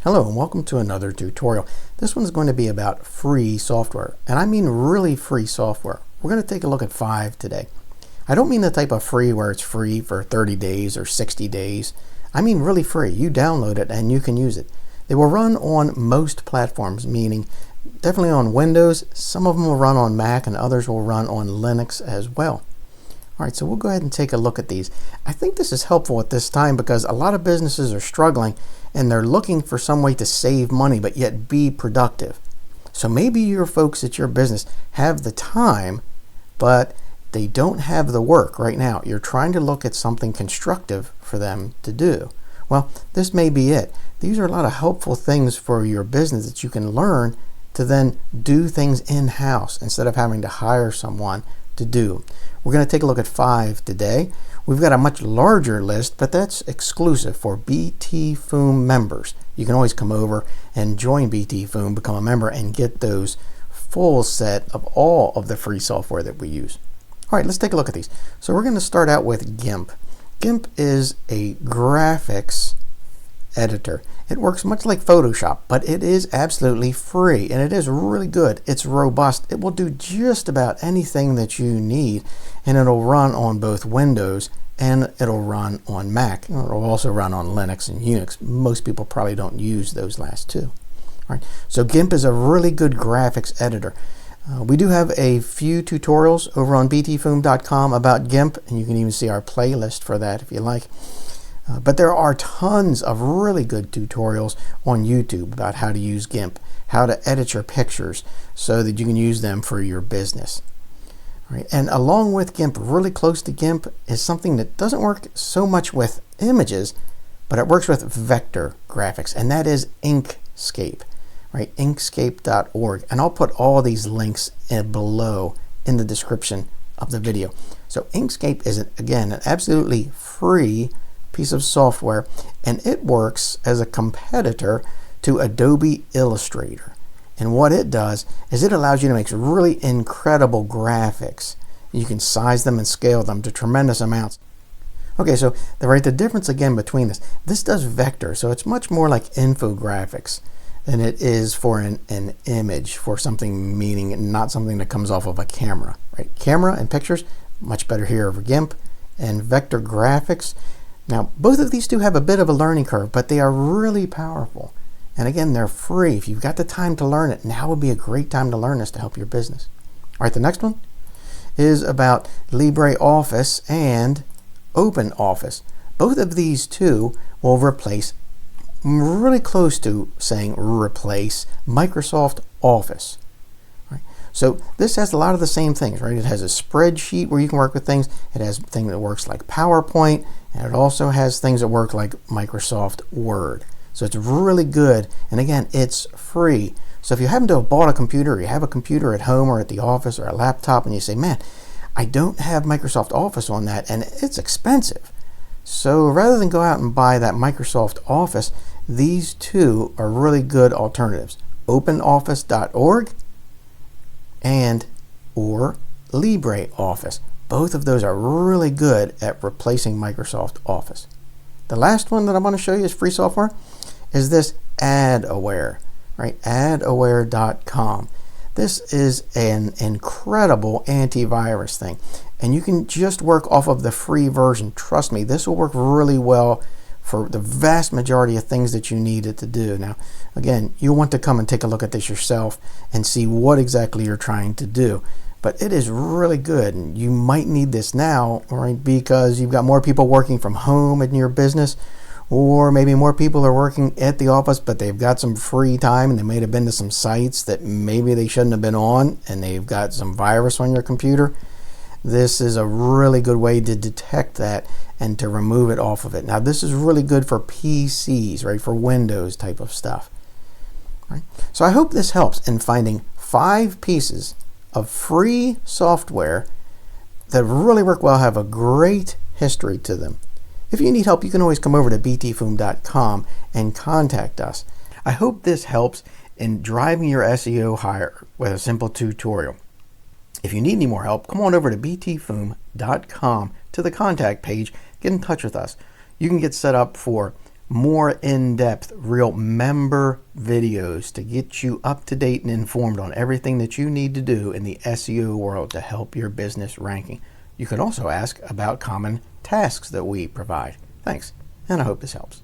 Hello and welcome to another tutorial. This one's going to be about free software, and I mean really free software. We're going to take a look at 5 today. I don't mean the type of free where it's free for 30 days or 60 days. I mean really free. You download it and you can use it. They will run on most platforms, meaning definitely on Windows. Some of them will run on Mac and others will run on Linux as well. Alright, so we'll go ahead and take a look at these. I think this is helpful at this time because a lot of businesses are struggling and they're looking for some way to save money but yet be productive. So maybe your folks at your business have the time but they don't have the work right now. You're trying to look at something constructive for them to do. Well, this may be it. These are a lot of helpful things for your business that you can learn to then do things in-house instead of having to hire someone to do. We're going to take a look at 5 today. We've got a much larger list, but that's exclusive for BTFOOM members. You can always come over and join BTFOOM, become a member, and get those full set of all of the free software that we use. All right, let's take a look at these. So we're going to start out with Gimp. Gimp is a graphics editor. It works much like Photoshop, but it is absolutely free and it is really good. It's robust. It will do just about anything that you need, and it'll run on both Windows and it'll run on Mac. It'll also run on Linux and Unix. Most people probably don't use those last two. All right. So Gimp is a really good graphics editor. We do have a few tutorials over on BTFOOM.com about Gimp, and you can even see our playlist for that if you like. But there are tons of really good tutorials on YouTube about how to use Gimp, how to edit your pictures so that you can use them for your business. All right. And along with Gimp, really close to Gimp, is something that doesn't work so much with images, but it works with vector graphics, and that is Inkscape. Right, Inkscape.org, and I'll put all these links below in the description of the video. So Inkscape is, again, an absolutely free piece of software, and it works as a competitor to Adobe Illustrator. And what it does is it allows you to make really incredible graphics. You can size them and scale them to tremendous amounts. Okay, so the difference again between this does vector, so it's much more like infographics than it is for an image, for something meaning not something that comes off of a camera. Right? Camera and pictures, much better here over Gimp, and vector graphics. Now, both of these two have a bit of a learning curve, but they are really powerful. And again, they're free. If you've got the time to learn it, now would be a great time to learn this to help your business. All right, the next one is about LibreOffice and OpenOffice. Both of these two will replace, really close to saying replace, Microsoft Office. Right? So this has a lot of the same things, right? It has a spreadsheet where you can work with things. It has things that works like PowerPoint, and it also has things that work like Microsoft Word. So it's really good, and again, it's free. So if you happen to have bought a computer, or you have a computer at home or at the office or a laptop, and you say, man, I don't have Microsoft Office on that, and it's expensive. So rather than go out and buy that Microsoft Office, these two are really good alternatives. OpenOffice.org and or LibreOffice. Both of those are really good at replacing Microsoft Office. The last one that I'm going to show you is free software is this Adaware, right? Adaware.com. This is an incredible antivirus thing, and you can just work off of the free version. Trust me, this will work really well for the vast majority of things that you need it to do. Now, again, you'll want to come and take a look at this yourself and see what exactly you're trying to do. But it is really good, and you might need this now, right? Because you've got more people working from home in your business, or maybe more people are working at the office, but they've got some free time and they may have been to some sites that maybe they shouldn't have been on, and they've got some virus on your computer. This is a really good way to detect that and to remove it off of it. Now, this is really good for PCs, right? For Windows type of stuff. Right? So I hope this helps in finding 5 pieces of free software that really work well, have a great history to them. If you need help, you can always come over to BTFOOM.com and contact us. I hope this helps in driving your SEO higher with a simple tutorial. If you need any more help, come on over to BTFOOM.com to the contact page. Get in touch with us. You can get set up for more in-depth, real member videos to get you up to date and informed on everything that you need to do in the SEO world to help your business ranking. You can also ask about common tasks that we provide. Thanks, and I hope this helps.